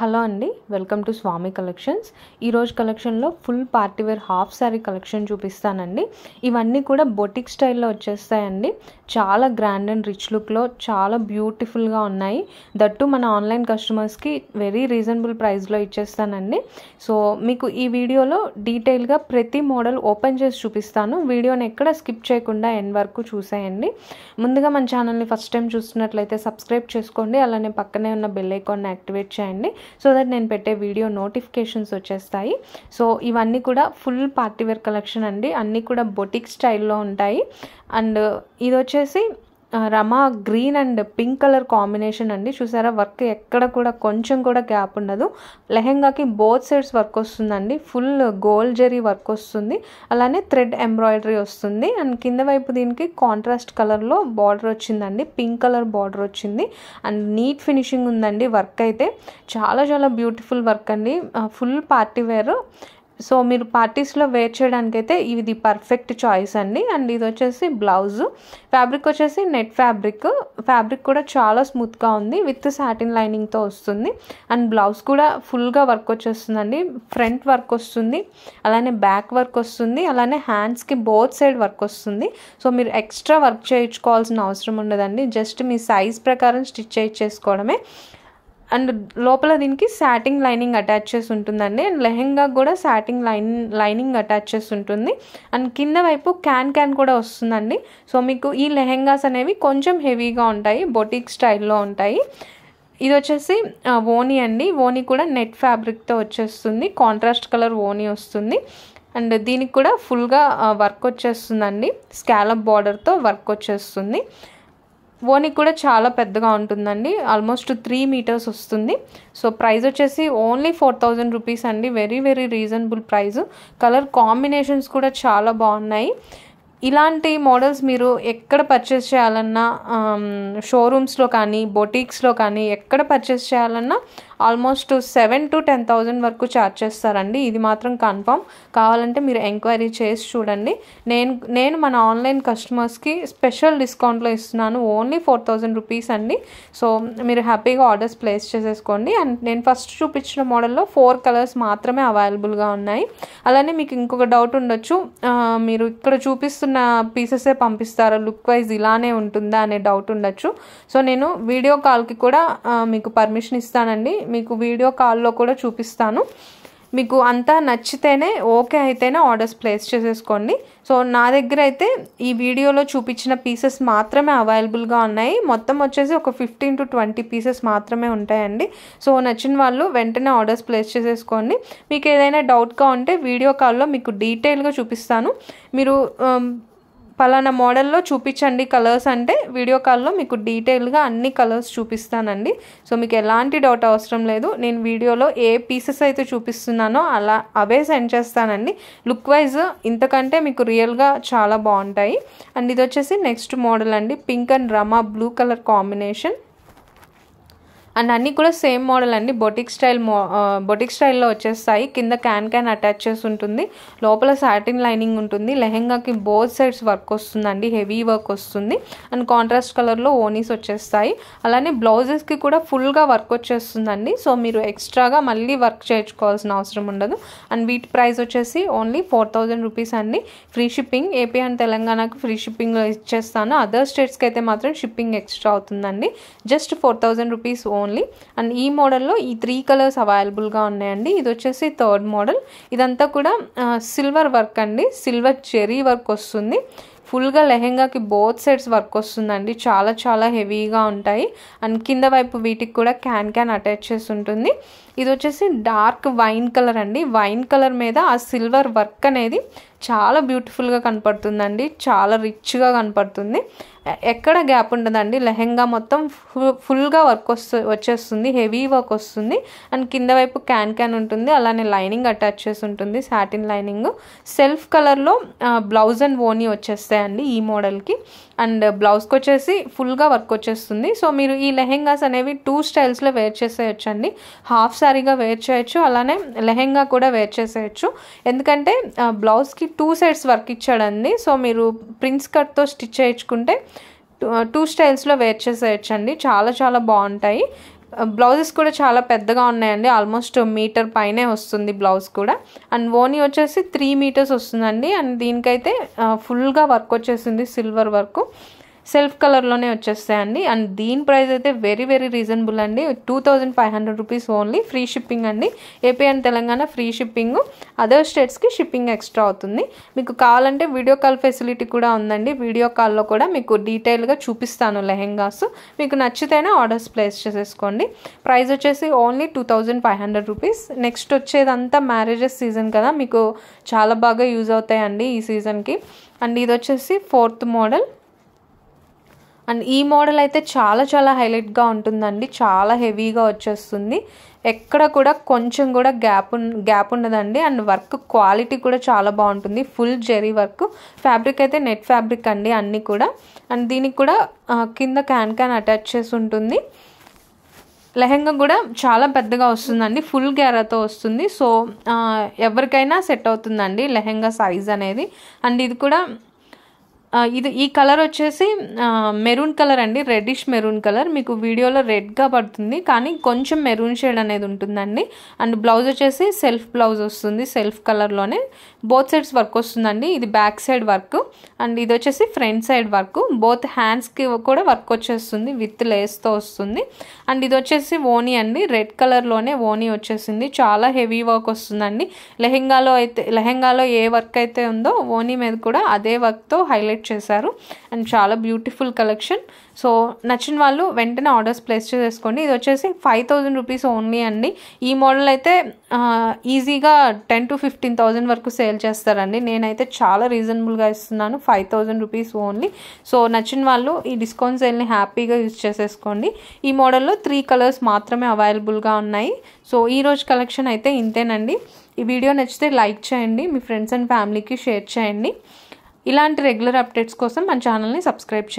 Hello అండి, welcome to Swamy collections. ఈరోజు కలెక్షన్లో full party wear half sari collection చూపిస్తానండి. ఇవన్నీ కూడా బొటిక్ స్టైల్లో వచ్చేస్తాయండి. చాలా గ్రాండ్ అండ్ రిచ్ లుక్లో చాలా బ్యూటిఫుల్గా ఉన్నాయి. దట్టు మన ఆన్లైన్ కస్టమర్స్కి వెరీ రీజనబుల్ ప్రైస్లో ఇచ్చేస్తానండి. సో మీకు ఈ వీడియోలో డీటెయిల్గా ప్రతి మోడల్ ఓపెన్ చేసి చూపిస్తాను. వీడియోని ఎక్కడ స్కిప్ చేయకుండా ఎండ్ వరకు చూసేయండి. ముందుగా మన ఛానల్ని ఫస్ట్ టైం చూస్తున్నట్లయితే సబ్స్క్రైబ్ చేసుకోండి. అలానే పక్కనే ఉన్న బెల్ ఐకాన్ని యాక్టివేట్ చేయండి సో దట్ నేను పెట్టే వీడియో నోటిఫికేషన్స్ వచ్చేస్తాయి. సో ఇవన్నీ కూడా ఫుల్ పార్టీవేర్ కలెక్షన్ అండి. అన్నీ కూడా బొటిక్ స్టైల్లో ఉంటాయి. అండ్ ఇది వచ్చేసి Rama green and pink colour combination అండి. చూసారా, వర్క్ ఎక్కడ కూడా కొంచెం కూడా గ్యాప్ ఉండదు. లెహెంగాకి బోత్ సైడ్స్ వర్క్ వస్తుందండి. ఫుల్ గోల్డ్ జరీ వర్క్ వస్తుంది, అలానే థ్రెడ్ ఎంబ్రాయిడరీ వస్తుంది. అండ్ కింద వైపు దీనికి కాంట్రాస్ట్ కలర్లో బార్డర్ వచ్చిందండి, పింక్ కలర్ బార్డర్ వచ్చింది. అండ్ నీట్ ఫినిషింగ్ ఉందండి. వర్క్ అయితే చాలా చాలా బ్యూటిఫుల్ వర్క్ అండి. Full party wear. సో మీరు పార్టీస్లో వేర్ చేయడానికైతే ఇది పర్ఫెక్ట్ చాయిస్ అండి. అండ్ ఇది వచ్చేసి బ్లౌజ్ ఫ్యాబ్రిక్ వచ్చేసి నెట్ ఫ్యాబ్రిక్ కూడా చాలా స్మూత్గా ఉంది. విత్ సాటిన్ లైనింగ్తో వస్తుంది. అండ్ బ్లౌజ్ కూడా ఫుల్గా వర్క్ వచ్చేస్తుందండి. ఫ్రంట్ వర్క్ వస్తుంది, అలానే బ్యాక్ వర్క్ వస్తుంది, అలానే హ్యాండ్స్కి బోత్ సైడ్ వర్క్ వస్తుంది. సో మీరు ఎక్స్ట్రా వర్క్ చేయించుకోవాల్సిన అవసరం ఉండదండి. జస్ట్ మీ సైజ్ ప్రకారం స్టిచ్ చేయించేసుకోవడమే. అండ్ లోపల దీనికి సాటిన్ లైనింగ్ అటాచ్ చేసి ఉంటుందండి. అండ్ లెహెంగా కూడా సాటిన్ లైనింగ్ అటాచ్ చేసి ఉంటుంది. అండ్ కింద వైపు క్యాన్ కూడా వస్తుందండి. సో మీకు ఈ లెహెంగాస్ అనేవి కొంచెం హెవీగా ఉంటాయి, బొటిక్ స్టైల్లో ఉంటాయి. ఇది వచ్చేసి ఓనీ అండి. ఓనీ కూడా నెట్ ఫ్యాబ్రిక్తో వచ్చేస్తుంది. కాంట్రాస్ట్ కలర్ ఓనీ వస్తుంది. అండ్ దీనికి కూడా ఫుల్గా వర్క్ వచ్చేస్తుందండి. స్కాలప్ బార్డర్తో వర్క్ వచ్చేస్తుంది. ఓనీ కూడా చాలా పెద్దగా ఉంటుందండి. ఆల్మోస్ట్ 3 మీటర్స్ వస్తుంది. సో ప్రైస్ వచ్చేసి ఓన్లీ 4000 రూపీస్ అండి. Very very reasonable price. Colour combinations కూడా చాలా బాగున్నాయి. ఇలాంటి మోడల్స్ మీరు ఎక్కడ పర్చేస్ చేయాలన్నా, షోరూమ్స్లో కానీ బొటిక్స్లో కానీ ఎక్కడ పర్చేస్ చేయాలన్నా ఆల్మోస్ట్ 7,000 to 10,000 వరకు ఛార్జ్ చేస్తారండి. ఇది మాత్రం కన్ఫర్మ్. కావాలంటే మీరు ఎంక్వైరీ చేసి చూడండి. నేను మన ఆన్లైన్ కస్టమర్స్కి స్పెషల్ డిస్కౌంట్లో ఇస్తున్నాను. ఓన్లీ 4000 రూపీస్ అండి. సో మీరు హ్యాపీగా ఆర్డర్స్ ప్లేస్ చేసేసుకోండి. అండ్ నేను ఫస్ట్ చూపించిన మోడల్లో 4 కలర్స్ మాత్రమే అవైలబుల్గా ఉన్నాయి. అలానే మీకు ఇంకొక డౌట్ ఉండొచ్చు, మీరు ఇక్కడ చూపిస్తున్న పీసెసే పంపిస్తారా, లుక్ వైజ్ ఇలానే ఉంటుందా అనే డౌట్ ఉండొచ్చు. సో నేను వీడియో కాల్కి కూడా మీకు పర్మిషన్ ఇస్తానండి. మీకు వీడియో కాల్లో కూడా చూపిస్తాను. మీకు అంతా నచ్చితేనే, ఓకే అయితేనే ఆర్డర్స్ ప్లేస్ చేసేసుకోండి. సో నా దగ్గర అయితే ఈ వీడియోలో చూపించిన పీసెస్ మాత్రమే అవైలబుల్గా ఉన్నాయి. మొత్తం వచ్చేసి ఒక 15 to 20 పీసెస్ మాత్రమే ఉంటాయండి. సో నచ్చిన వాళ్ళు వెంటనే ఆర్డర్స్ ప్లేస్ చేసేసుకోండి. మీకు ఏదైనా డౌట్గా ఉంటే వీడియో కాల్లో మీకు డీటెయిల్గా చూపిస్తాను. మీరు పలానా మోడల్లో చూపించండి కలర్స్ అంటే వీడియో కాల్లో మీకు డీటెయిల్గా అన్ని కలర్స్ చూపిస్తానండి. సో మీకు ఎలాంటి డౌట్ అవసరం లేదు. నేను వీడియోలో ఏ పీసెస్ అయితే చూపిస్తున్నానో అవే సెండ్ చేస్తానండి. లుక్ వైజ్ ఇంతకంటే మీకు రియల్గా చాలా బాగుంటాయి. అండ్ ఇది వచ్చేసి నెక్స్ట్ మోడల్ అండి. Pink and Rama blue colour combination. And అన్నీ కూడా సేమ్ మోడల్ అండి. బొటిక్ స్టైల్లో వచ్చేస్తాయి. కింద క్యాన్ అటాచ్ చేసి ఉంటుంది. లోపల సాటిన్ లైనింగ్ ఉంటుంది. లెహెంగాకి బోత్ సైడ్స్ వర్క్ వస్తుందండి, హెవీ వర్క్ వస్తుంది. అండ్ కాంట్రాస్ట్ కలర్లో ఓనీస్ వచ్చేస్తాయి. అలానే బ్లౌజెస్కి కూడా ఫుల్గా వర్క్ వచ్చేస్తుందండి. సో మీరు ఎక్స్ట్రాగా మళ్ళీ వర్క్ చేయించుకోవాల్సిన అవసరం ఉండదు. అండ్ వీటి ప్రైస్ వచ్చేసి ఓన్లీ 4000 రూపీస్ అండి. Free shipping. ఏపీ అండ్ తెలంగాణకు ఫ్రీ షిప్పింగ్ ఇచ్చేస్తాను. అదర్ స్టేట్స్కి అయితే మాత్రం షిప్పింగ్ ఎక్స్ట్రా అవుతుందండి. Just 4000 rupees only. అండ్ ఈ మోడల్లో ఈ 3 కలర్స్ అవైలబుల్గా ఉన్నాయండి. ఇది వచ్చేసి థర్డ్ మోడల్. ఇదంతా కూడా సిల్వర్ వర్క్ అండి. సిల్వర్ జెరీ వర్క్ వస్తుంది. ఫుల్గా లెహెంగాకి బోత్ సైడ్స్ వర్క్ వస్తుందండి. చాలా చాలా హెవీగా ఉంటాయి. అండ్ కింద వైపు వీటికి కూడా క్యాన్ అటాచ్ చేసి ఉంటుంది. ఇది వచ్చేసి డార్క్ వైన్ కలర్ అండి. వైన్ కలర్ మీద ఆ సిల్వర్ వర్క్ అనేది చాలా బ్యూటిఫుల్గా కనపడుతుందండి. చాలా రిచ్గా కనపడుతుంది. ఎక్కడ గ్యాప్ ఉండదండి. లెహెంగా మొత్తం ఫుల్గా వర్క్ వచ్చేస్తుంది, హెవీ వర్క్ వస్తుంది. అండ్ కింద వైపు క్యాన్ ఉంటుంది. అలానే లైనింగ్ అటాచ్ చేసి ఉంటుంది, సాటిన్ లైనింగ్. సెల్ఫ్ కలర్లో బ్లౌజ్ అండ్ ఓనీ వచ్చేస్తాయండి ఈ మోడల్కి. అండ్ బ్లౌజ్కి వచ్చేసి ఫుల్గా వర్క్ వచ్చేస్తుంది. సో మీరు ఈ లెహెంగాస్ అనేవి 2 స్టైల్స్లో వేర్ చేసేయచ్చండి. హాఫ్ శారీగా వేర్ చేయొచ్చు, అలానే లెహెంగా కూడా వేర్ చేసేయచ్చు. ఎందుకంటే బ్లౌజ్కి 2 సైడ్స్ వర్క్ ఇచ్చాడండి. సో మీరు ప్రిన్స్ కట్తో స్టిచ్ చేయించుకుంటే 2 స్టైల్స్లో వేర్ చేసేయచ్చండి. చాలా చాలా బాగుంటాయి. బ్లౌజెస్ కూడా చాలా పెద్దగా ఉన్నాయండి, ఆల్మోస్ట్ మీటర్ పైనే వస్తుంది బ్లౌజ్ కూడా. అండ్ ఓనీ వచ్చేసి 3 మీటర్స్ వస్తుందండి. అండ్ దీనికైతే ఫుల్గా వర్క్ వచ్చేసింది, సిల్వర్ వర్క్, సెల్ఫ్ కలర్లోనే వచ్చేస్తాయండి. అండ్ దీని ప్రైస్ అయితే వెరీ వెరీ రీజనబుల్ అండి, 2500 రూపీస్ ఓన్లీ. ఫ్రీ షిప్పింగ్ అండి, AP and Telangana free shipping, other స్టేట్స్కి షిప్పింగ్ ఎక్స్ట్రా అవుతుంది. మీకు కావాలంటే వీడియో కాల్ ఫెసిలిటీ కూడా ఉందండి, వీడియో కాల్లో కూడా మీకు డీటెయిల్గా చూపిస్తాను లెహెంగాస్. మీకు నచ్చితేనే ఆర్డర్స్ ప్లేస్ చేసేసుకోండి. ప్రైస్ వచ్చేసి ఓన్లీ 2500 రూపీస్. నెక్స్ట్ వచ్చేదంతా మ్యారేజెస్ సీజన్ కదా, మీకు చాలా బాగా యూజ్ అవుతాయండి ఈ సీజన్కి. అండ్ ఇది వచ్చేసి 4th మోడల్. అండ్ ఈ మోడల్ అయితే చాలా చాలా హైలైట్గా ఉంటుందండి, చాలా హెవీగా వచ్చేస్తుంది, ఎక్కడ కూడా కొంచెం కూడా గ్యాప్ ఉండదండి. అండ్ వర్క్ క్వాలిటీ కూడా చాలా బాగుంటుంది, ఫుల్ జెరీ వర్క్. ఫ్యాబ్రిక్ అయితే నెట్ ఫ్యాబ్రిక్ అండి అన్నీ కూడా. అండ్ దీనికి కూడా కింద క్యాన్ అటాచ్ చేసి ఉంటుంది. లెహెంగా కూడా చాలా పెద్దగా వస్తుందండి, ఫుల్ గ్యారాతో వస్తుంది. సో ఎవరికైనా సెట్ అవుతుందండి లెహెంగా సైజ్ అనేది. అండ్ ఇది కూడా ఈ కలర్ వచ్చేసి మెరూన్ కలర్ అండి, రెడ్డిష్ మెరూన్ కలర్. మీకు వీడియోలో రెడ్గా పడుతుంది కానీ కొంచెం మెరూన్ షేడ్ అనేది ఉంటుందండి. అండ్ బ్లౌజ్ వచ్చేసి సెల్ఫ్ బ్లౌజ్ వస్తుంది, సెల్ఫ్ కలర్లోనే. బోత్ సైడ్స్ వర్క్ వస్తుందండి, ఇది బ్యాక్ సైడ్ వర్క్ అండ్ ఇది వచ్చేసి ఫ్రంట్ సైడ్ వర్క్. బోత్ హ్యాండ్స్కి కూడా వర్క్ వచ్చేస్తుంది, విత్ లేస్తో వస్తుంది. అండ్ ఇది వచ్చేసి ఓనీ అండి, రెడ్ కలర్లోనే ఓనీ వచ్చేసింది, చాలా హెవీ వర్క్ వస్తుందండి. లెహెంగాలో ఏ వర్క్ అయితే ఉందో ఓనీ మీద కూడా అదే వర్క్తో హైలైట్ చేశారు. అండ్ చాలా బ్యూటిఫుల్ కలెక్షన్. సో నచ్చిన వాళ్ళు వెంటనే ఆర్డర్స్ ప్లేస్ చేసేసుకోండి. ఇది వచ్చేసి 5000 రూపీస్ ఓన్లీ అండి. ఈ మోడల్ అయితే ఈజీగా 10,000 to 15,000 వరకు సేల్ చేస్తారండి. నేనైతే చాలా రీజనబుల్గా ఇస్తున్నాను, 5000 రూపీస్ ఓన్లీ. సో నచ్చిన వాళ్ళు ఈ డిస్కౌంట్ సేల్ని హ్యాపీగా యూజ్ చేసేసుకోండి. ఈ మోడల్లో 3 కలర్స్ మాత్రమే అవైలబుల్గా ఉన్నాయి. సో ఈరోజు కలెక్షన్ అయితే ఇంతేనండి. ఈ వీడియో నచ్చితే లైక్ చేయండి, మీ ఫ్రెండ్స్ అండ్ ఫ్యామిలీకి షేర్ చేయండి. ఇలాంటి రెగ్యులర్ అప్డేట్స్ కోసం మన ఛానల్ని సబ్స్క్రైబ్ చేయండి.